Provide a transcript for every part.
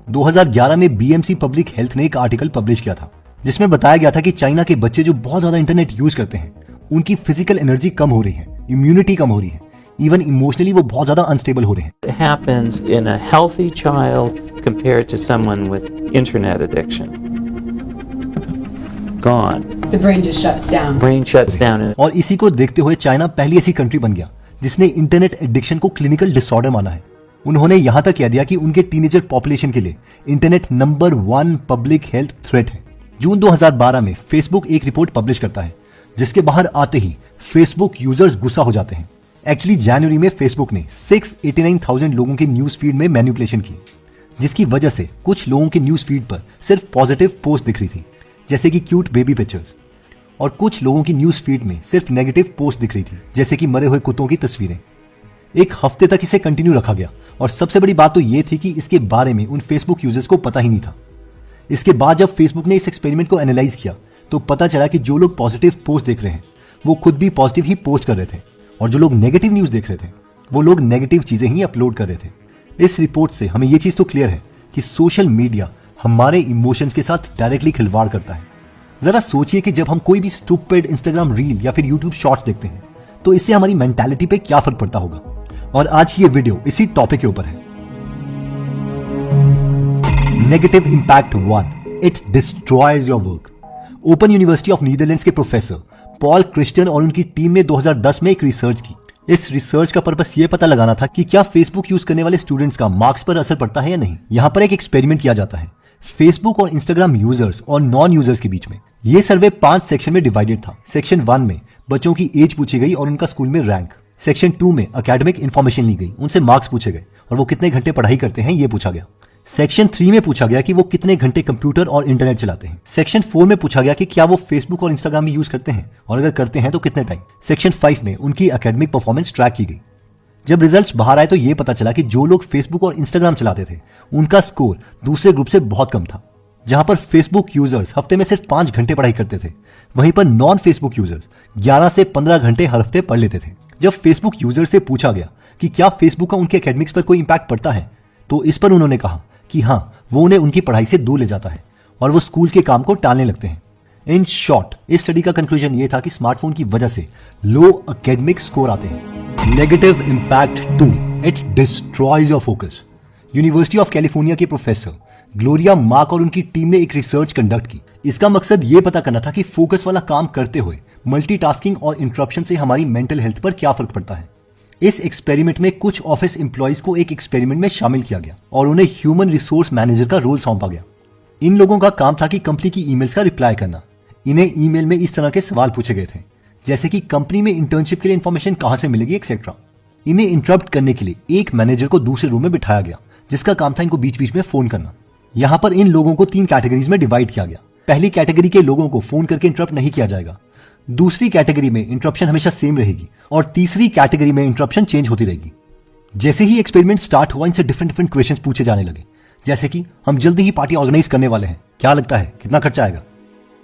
2011 में BMC public health ने एक आर्टिकल पब्लिश किया था जिसमें बताया गया था कि चाइना के बच्चे जो बहुत ज्यादा इंटरनेट यूज करते हैं उनकी फिजिकल एनर्जी कम हो रही है, इम्यूनिटी कम हो रही है, इवन इमोशनली वो बहुत ज्यादा अनस्टेबल हो रहे हैं। It happens in a healthy child compared to someone with internet addiction. Gone. The brain just shuts down. Brain shuts down. और इसी को देखते हुए चाइना पहली ऐसी कंट्री बन गया जिसने इंटरनेट एडिक्शन को क्लिनिकल डिसऑर्डर माना है। उन्होंने यहां तक कह दिया कि उनके टीनेजर पॉपुलेशन के लिए internet number 1 public health threat है। जून 2012 में फेसबुक एक रिपोर्ट पब्लिश करता है जिसके बाहर आते ही फेसबुक यूजर्स गुस्सा हो जाते हैं। एक्चुअली जनवरी में फेसबुक ने 689,000 लोगों के न्यूज फीड में मैनिपुलेशन की, जिसकी वजह से कुछ लोगों के न्यूज फीड पर सिर्फ पॉजिटिव पोस्ट दिख रही थी जैसे कि क्यूट बेबी पिक्चर्स, और कुछ लोगों की न्यूज फीड में सिर्फ नेगेटिव पोस्ट दिख रही थी जैसे कि मरे हुए कुत्तों की तस्वीरें। एक हफ्ते तक इसे कंटिन्यू रखा गया और सबसे बड़ी बात तो यह थी कि इसके बारे में उन फेसबुक यूजर्स को पता ही नहीं था। इसके बाद जब फेसबुक ने इस एक्सपेरिमेंट को एनालाइज किया तो पता चला कि जो लोग पॉजिटिव पोस्ट देख रहे हैं वो खुद भी पॉजिटिव ही पोस्ट कर रहे थे, और जो लोग नेगेटिव न्यूज देख रहे थे वो लोग नेगेटिव चीजें ही अपलोड कर रहे थे। इस रिपोर्ट से हमें यह चीज तो क्लियर है कि सोशल मीडिया हमारे इमोशंस के साथ डायरेक्टली खिलवाड़ करता है। जरा सोचिए कि जब हम कोई भी स्टूपिड इंस्टाग्राम रील या फिर यूट्यूब शॉर्ट्स देखते हैं तो इससे हमारी मेंटालिटी पे क्या फर्क पड़ता होगा। और आज की ये वीडियो इसी टॉपिक के ऊपर है। Negative impact 1, it destroys your work. Open university of Netherlands के प्रोफेसर पॉल क्रिश्चियन और उनकी टीम ने 2010 में एक रिसर्च की। इस रिसर्च का पर्पस ये पता लगाना था कि क्या फेसबुक यूज करने वाले स्टूडेंट्स का मार्क्स पर असर पड़ता है या नहीं। यहां पर एक एक्सपेरिमेंट किया जाता है फेसबुक और इंस्टाग्राम यूजर्स और नॉन यूजर्स के बीच में। यह सर्वे 5 सेक्शन में डिवाइडेड था। सेक्शन 1 में बच्चों की एज पूछी गई और उनका स्कूल में रैंक। सेक्शन 2 में एकेडमिक इंफॉर्मेशन ली गई, उनसे मार्क्स पूछे गए और वो कितने घंटे पढ़ाई करते हैं ये पूछा गया। सेक्शन 3 में पूछा गया कि वो कितने घंटे कंप्यूटर और इंटरनेट चलाते हैं। सेक्शन 4 में पूछा गया कि क्या वो फेसबुक और इंस्टाग्राम भी यूज करते हैं और अगर करते हैं तो कितने टाइम। सेक्शन 5 में उनकी एकेडमिक परफॉर्मेंस ट्रैक की गई। जब रिजल्ट्स बाहर आए तो ये पता चला कि जो लोग फेसबुक और इंस्टाग्राम चलाते थे उनका स्कोर दूसरे ग्रुप से बहुत कम था। जहां पर फेसबुक यूजर्स हफ्ते में सिर्फ 5 घंटे पढ़ाई करते थे, वहीं पर नॉन फेसबुक यूजर्स 11 से 15 घंटे हर हफ्ते पढ़ लेते थे। जब फेसबुक यूजर से पूछा गया कि क्या फेसबुक का उनके एकेडमिक्स पर कोई इंपैक्ट पड़ता है तो इस पर उन्होंने कहा कि हाँ, वो उन्हें उनकी पढ़ाई से दूर ले जाता है और वो स्कूल के काम को टालने लगते हैं। इन शॉर्ट, इस स्टडी का कंक्लूजन ये था कि स्मार्टफोन की वजह से लो एकेडमिक स्कोर आते हैं। Negative impact 2, it destroys your focus. University of California के प्रोफेसर ग्लोरिया मार्क और उनकी टीम ने एक रिसर्च कंडक्ट की। इसका मकसद ये पता करना था कि फोकस वाला काम करते हुए मल्टीटास्किंग और इंटरप्शन से हमारी मेंटल हेल्थ पर क्या फर्क पड़ता है। इस एक्सपेरिमेंट में कुछ ऑफिस एम्प्लॉइज को एक एक्सपेरिमेंट में शामिल किया गया और उन्हें ह्यूमन रिसोर्स मैनेजर का रोल सौंपा गया। इन लोगों का काम था कि कंपनी की ईमेल्स का रिप्लाई करना। इन्हें ईमेल में इस तरह के सवाल पूछे गए थे जैसे कि कंपनी में इंटर्नशिप के लिए इंफॉर्मेशन कहां से मिलेगी एक्सेट्रा। इन्हें इंटरप्ट करने के लिए एक मैनेजर को दूसरे रूम में बिठाया गया जिसका काम था इनको बीच बीच में फोन करना। यहाँ पर इन लोगों को 3 कैटेगरीज में डिवाइड किया गया। पहली कैटेगरी के लोगों को फोन करके इंटरप्ट नहीं किया जाएगा, दूसरी कैटेगरी में इंटरप्शन हमेशा सेम रहेगी और तीसरी कैटेगरी में इंटरप्शन चेंज होती रहेगी। जैसे ही एक्सपेरिमेंट स्टार्ट हुआ इनसे डिफरेंट क्वेश्चंस पूछे जाने लगे जैसे कि हम जल्दी ही पार्टी ऑर्गेनाइज करने वाले हैं, क्या लगता है कितना खर्चा आएगा।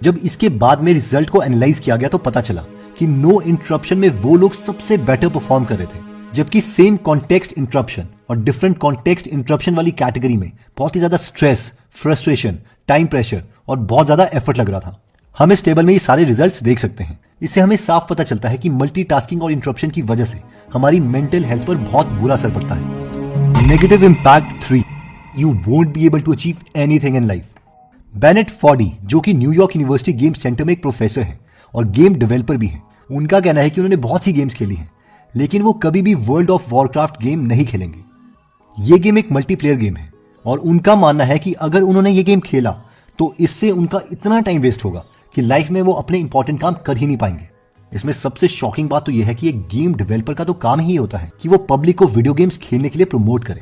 जब इसके बाद में रिजल्ट को एनालाइज किया गया तो पता चला कि नो इंटरप्शन में वो लोग सबसे बेटर परफॉर्म कर रहे थे, जबकि सेम कॉन्टेक्स्ट इंटरप्शन और डिफरेंट कॉन्टेक्स्ट इंटरप्शन वाली कैटेगरी में बहुत ही ज्यादा स्ट्रेस, फ्रस्ट्रेशन, टाइम प्रेशर और बहुत ज्यादा एफर्ट लग रहा था। हम इस टेबल में ये सारे रिजल्ट्स देख सकते हैं। इससे हमें साफ पता चलता है कि मल्टीटास्किंग और इंटरप्शन की वजह से हमारी मेंटल हेल्थ पर बहुत बुरा असर पड़ता है। Negative impact 3, you won't be able to achieve anything in life. Bennett Fordy, जो कि न्यूयॉर्क यूनिवर्सिटी गेम सेंटर में एक प्रोफेसर है और गेम डेवलपर भी है, उनका कहना है कि उन्होंने बहुत सी गेम्स खेली हैं लेकिन वो कभी भी वर्ल्ड ऑफ वॉरक्राफ्ट गेम नहीं खेलेंगे। ये गेम एक मल्टीप्लेयर गेम है और उनका मानना है कि अगर उन्होंने ये गेम खेला तो इससे उनका इतना टाइम वेस्ट होगा कि लाइफ में वो अपने इंपॉर्टेंट काम कर ही नहीं पाएंगे। इसमें सबसे शॉकिंग बात तो यह है कि एक गेम डेवलपर का तो काम ही होता है कि वो पब्लिक को वीडियो गेम्स खेलने के लिए प्रमोट करे,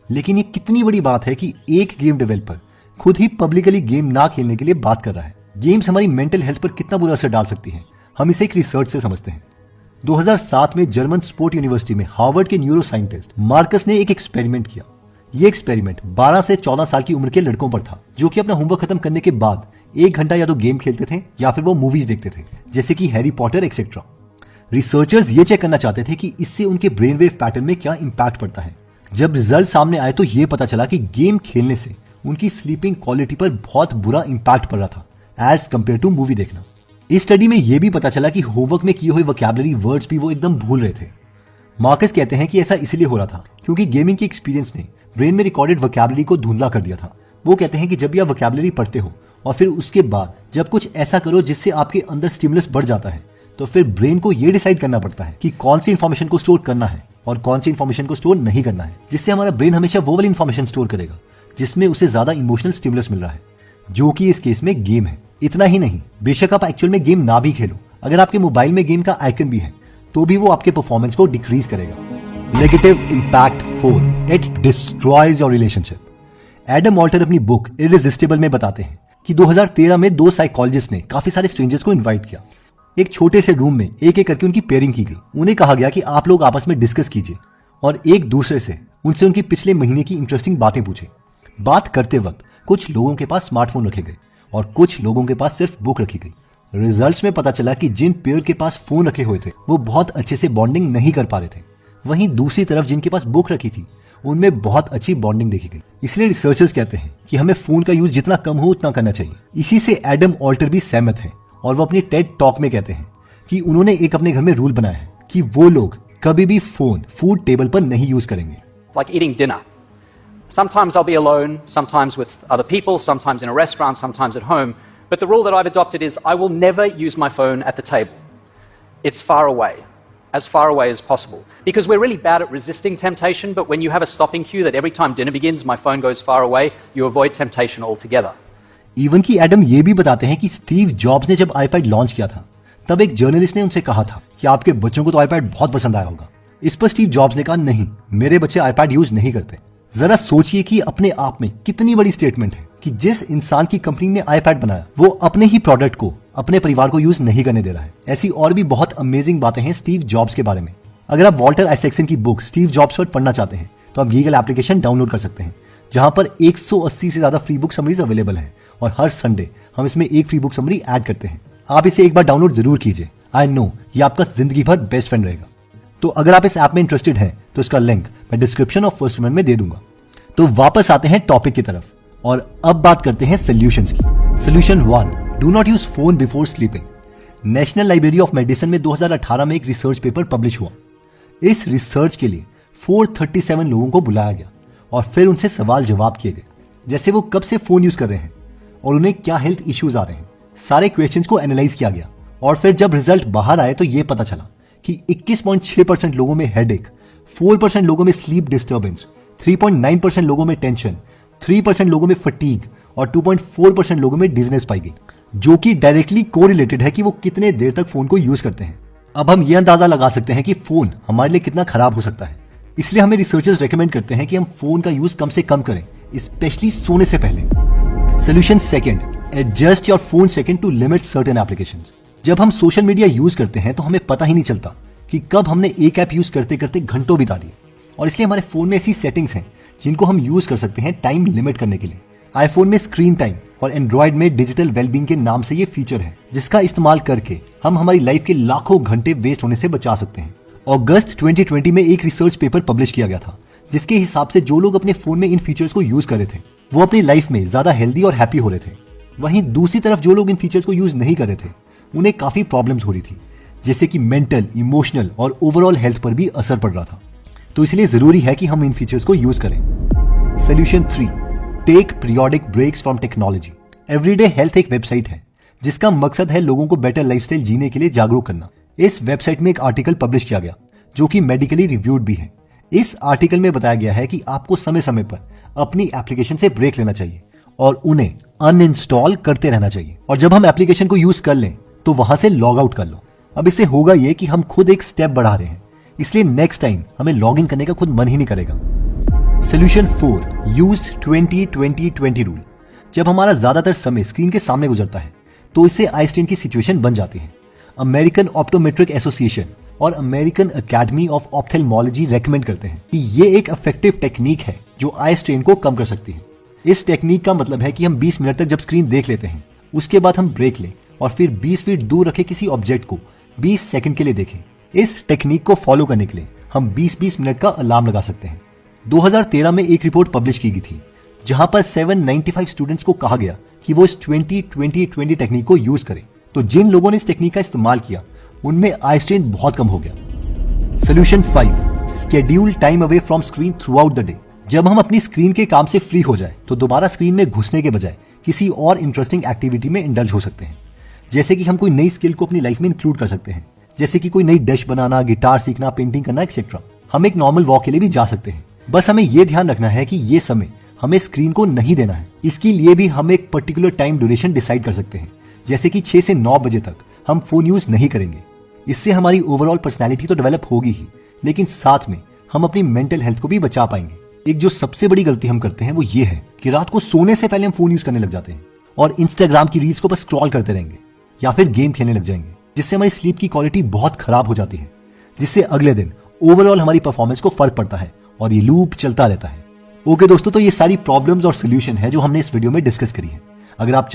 लेकिन ये कितनी बड़ी बात है कि एक गेम डेवलपर खुद ही पब्लिकली गेम ना खेलने के लिए बात कर रहा है। गेम्स हमारी मेंटल हेल्थ पर कितना बुरा असर डाल सकती है हम इसे एक रिसर्च से समझते हैं। 2007 में जर्मन स्पोर्ट यूनिवर्सिटी में हार्वर्ड के न्यूरो साइंटिस्ट मार्कस ने एक एक्सपेरिमेंट किया। ये एक्सपेरिमेंट 12 से 14 साल की उम्र के लड़कों पर था जो कि अपना होमवर्क खत्म करने के बाद 1 घंटा या तो गेम खेलते थे या फिर वो मूवीज देखते थे जैसे कि हैरी पॉटर एक्सेट्रा। रिसर्चर्स ये चेक करना चाहते थे कि इससे उनके ब्रेन वेव पैटर्न में क्या इंपैक्ट पड़ता है। जब रिजल्ट सामने आए तो ये पता चला कि गेम खेलने से उनकी स्लीपिंग क्वालिटी पर बहुत बुरा इंपैक्ट पड़ रहा था एज कंपेयर टू मूवी देखना। इस स्टडी में यह भी पता चला कि होमवर्क में किए हुए वोकैबुलरी वर्ड्स भी वो एकदम भूल रहे थे। मार्कस कहते हैं कि ऐसा इसलिए हो रहा था क्योंकि गेमिंग की एक्सपीरियंस ने ब्रेन में रिकॉर्डेड वोकैबुलरी को धुंधला कर दिया था। वो कहते हैं कि जब भी आप वोकैबुलरी पढ़ते हो और फिर उसके बाद जब कुछ ऐसा करो जिससे आपके अंदर स्टिमुलस बढ़ जाता है, तो फिर ब्रेन को ये डिसाइड करना पड़ता है कि कौन सी इन्फॉर्मेशन को स्टोर करना है और कौन सी इन्फॉर्मेशन को स्टोर नहीं करना है, जिससे हमारा ब्रेन हमेशा वो वाली इन्फॉर्मेशन स्टोर करेगा जिसमें उसे ज्यादा इमोशनल स्टिमुलस मिल रहा है, जो कि इस केस में गेम है। इतना ही नहीं, बेशक आप एक्चुअल में गेम ना भी खेलो, अगर आपके मोबाइल में गेम का आइकन भी है तो भी वो आपके परफॉर्मेंस को डिक्रीज करेगा। Negative impact 4, it destroys your relationship. Adam Walter अपनी बुक इररेजिस्टिबल में बताते हैं कि 2013 में 2 साइकोलॉजिस्ट ने काफी सारे स्ट्रेंजर्स को इनवाइट किया। एक छोटे से रूम में एक एक करके उनकी पेयरिंग की गई। उन्हें कहा गया कि आप लोग आपस में डिस्कस कीजिए और एक दूसरे से उनसे उनकी पिछले महीने की इंटरेस्टिंग बातें पूछे। बात करते वक्त कुछ लोगों के पास स्मार्टफोन रखे गए और कुछ लोगों के पास सिर्फ बुक रखी गई। रिजल्ट्स में पता चला कि जिन पेयर के पास फोन रखे हुए थे वो बहुत अच्छे से बॉन्डिंग नहीं कर पा रहे थे, वहीं दूसरी तरफ जिनके पास बुक रखी थी उनमें बहुत अच्छी बॉन्डिंग देखी गई। इसलिए रिसर्चर्स कहते हैं कि हमें फोन का यूज जितना कम हो उतना करना चाहिए। इसी से एडम वॉल्टर भी सहमत है और वो अपनी टेड टॉक में कहते हैं कि उन्होंने एक अपने घर में रूल बनाया है कि वो लोग कभी भी फोन फूड टेबल पर नहीं यूज करेंगे। Like eating dinner. Sometimes I'll be alone, sometimes with other people, sometimes in a restaurant, sometimes at home. But the rule that I've adopted is I will never use my phone at the table. It's far away as possible. Because we're really bad at resisting temptation, but when you have a stopping cue that every time dinner begins, my phone goes far away, you avoid temptation altogether. Even की Adam ये भी बताते हैं कि Steve jobs ने जब iPad launch किया था तब एक जर्नलिस्ट ने उनसे कहा था कि आपके बच्चों को तो आईपैड बहुत पसंद आया होगा। इस पर स्टीव जॉब्स ने कहा नहीं, मेरे बच्चे आईपैड यूज नहीं करते। जरा सोचिए कि अपने आप में कितनी बड़ी स्टेटमेंट है कि जिस इंसान की कंपनी ने आईपैड बनाया वो अपने ही प्रोडक्ट को अपने परिवार को यूज नहीं करने दे रहा है। ऐसी और भी बहुत अमेजिंग बातें हैं स्टीव जॉब्स के बारे में। अगर आप वॉल्टर आइजैक्सन की बुक स्टीव जॉब्स पर पढ़ना चाहते हैं तो आप गीगल एप्लीकेशन डाउनलोड कर सकते हैं, जहां पर 180 से ज्यादा फ्री बुक समरीज अवेलेबल है और हर संडे हम इसमें एक फ्री बुक समरी ऐड करते हैं। आप इसे एक बार डाउनलोड जरूर कीजिए। आई नो ये आपका जिंदगी भर बेस्ट फ्रेंड रहेगा। तो अगर आप इस ऐप में इंटरेस्टेड हैं तो इसका लिंक मैं डिस्क्रिप्शन और फर्स्ट कमेंट में दे दूंगा। तो वापस आते हैं टॉपिक की तरफ और अब बात करते हैं सॉल्यूशंस की। Solution 1, do not use phone before sleeping. National library of medicine में 2018 में एक रिसर्च पेपर पब्लिश हुआ। इस रिसर्च के लिए 437 लोगों को बुलाया गया और फिर उनसे सवाल जवाब किए गए, जैसे वो कब से फोन यूज कर रहे हैं और उन्हें क्या हेल्थ इश्यूज आ रहे हैं। सारे क्वेश्चंस को एनालाइज किया गया और फिर जब रिजल्ट बाहर आए तो ये पता चला कि 21.6% लोगों में हेडेक, 4% लोगों में स्लीप डिस्टर्बेंस, 3.9% लोगों में टेंशन, 3% लोगों में फटीग और 2.4% लोगों में डिजीनेस पाई गई, जो कि डायरेक्टली कोरिलेटेड है कि वो कितने देर तक फोन को यूज करते हैं। अब हम ये अंदाजा लगा सकते हैं कि फोन हमारे लिए कितना खराब हो सकता है। इसलिए हमें रिसर्चर्स रेकमेंड करते हैं कि हम फोन का यूज कम से कम करें, स्पेशली सोने से पहले। Solution 2, adjust your phone setting to limit certain applications. जब हम सोशल मीडिया यूज करते हैं तो हमें पता ही नहीं चलता कि कब हमने एक ऐप यूज करते करते घंटों बिता दिए, और इसलिए हमारे फोन में ऐसी सेटिंग्स हैं जिनको हम यूज कर सकते हैं टाइम लिमिट करने के लिए। आईफोन में स्क्रीन टाइम और एंड्रॉइड में डिजिटल वेलबींग के नाम से ये फीचर है, जिसका इस्तेमाल करके हम हमारी लाइफ के लाखों घंटे वेस्ट होने से बचा सकते हैं। अगस्त 2020 में एक रिसर्च पेपर पब्लिश किया गया था, जिसके हिसाब से जो लोग अपने फोन में इन फीचर्स को यूज कर रहे थे वो अपनी लाइफ में ज्यादा हेल्दी और हैप्पी हो रहे थे। वहीं दूसरी तरफ जो लोग इन फीचर्स को यूज नहीं कर रहे थे उन्हें काफी प्रॉब्लम्स हो रही थी, जैसे कि मेंटल, इमोशनल और ओवरऑल हेल्थ पर भी असर पड़ रहा था। तो इसलिए जरूरी है कि हम इन फीचर्स को यूज करें। Solution 3, take periodic breaks from technology. Everyday Health एक वेबसाइट है जिसका मकसद है लोगों को बेटर लाइफस्टाइल जीने के लिए जागरूक करना। इस वेबसाइट में एक आर्टिकल पब्लिश किया गया जो कि मेडिकली रिव्यूड भी है। इस आर्टिकल में बताया गया है कि आपको समय समय पर अपनी एप्लीकेशन से ब्रेक लेना चाहिए और उन्हें अनइंस्टॉल करते रहना चाहिए, और जब हम एप्लीकेशन को यूज कर लें तो वहां से लॉग आउट कर लो। अब इससे होगा ये कि हम खुद एक स्टेप बढ़ा रहे हैं, इसलिए नेक्स्ट टाइम हमें लॉग इन करने का खुद मन ही नहीं करेगा। Solution 4, use 20-20-20 rule. जब हमारा ज्यादातर समय स्क्रीन के सामने गुजरता है तो इससे आई स्ट्रेन की सिचुएशन बन जाती है। अमेरिकन ऑप्टोमेट्रिक एसोसिएशन और American academy of ophthalmology recommend करते हैं कि ये एक इफेक्टिव टेक्निक है जो आई स्ट्रेन को कम कर सकती है। इस टेक्निक का मतलब है कि हम 20 मिनट तक जब स्क्रीन देख लेते हैं उसके बाद हम ब्रेक लें और फिर 20 फीट दूर रखे किसी ऑब्जेक्ट को 20 सेकंड के लिए देखें। इस टेक्निक को फॉलो करने के लिए हम 20-20 मिनट का अलार्म लगा सकते हैं। 2013 में एक रिपोर्ट पब्लिश की गई थी जहां पर 795 स्टूडेंट्स को कहा गया कि वो इस 20-20-20 टेक्निक को यूज करें। तो जिन लोगों ने इस टेक्निक का इस्तेमाल किया उनमें आई स्ट्रेन बहुत कम हो गया। Solution 5, schedule time away from screen through out the day. जब हम अपनी स्क्रीन के काम से फ्री हो जाए तो दोबारा स्क्रीन में घुसने के बजाय किसी और इंटरेस्टिंग एक्टिविटी में इंडल्ज हो सकते हैं। जैसे कि हम कोई नई स्किल को अपनी लाइफ में इंक्लूड कर सकते हैं, जैसे कि कोई नई डिश बनाना, गिटार सीखना, पेंटिंग करना एक्सेट्रा। हम एक नॉर्मल वॉक के लिए भी जा सकते हैं। बस हमें यह ध्यान रखना है कि ये समय हमें स्क्रीन को नहीं देना है। इसके लिए भी हम एक पर्टिकुलर टाइम ड्यूरेशन डिसाइड कर सकते हैं, जैसे कि 6 से 9 बजे तक हम फोन यूज नहीं करेंगे। इससे हमारी ओवरऑल पर्सनैलिटी तो डेवलप होगी ही, लेकिन साथ में हम अपनी मेंटल हेल्थ को भी बचा पाएंगे। एक जो सबसे बड़ी गलती हम करते हैं वो ये है कि रात को सोने से पहले हम फोन यूज करने लग जाते हैं और इंस्टाग्राम की रील्स को बस स्क्रॉल करते रहेंगे या फिर गेम खेलने लग जाएंगे, जिससे हमारी स्लीप की क्वालिटी बहुत खराब हो जाती है, जिससे अगले दिन ओवरऑल हमारी परफॉर्मेंस को फर्क पड़ता है और ये लूप चलता रहता है। ओके दोस्तों, तो ये सारी प्रॉब्लम्स और सोल्यूशन है जो हमने इस वीडियो में डिस्कस करी है। अगर आप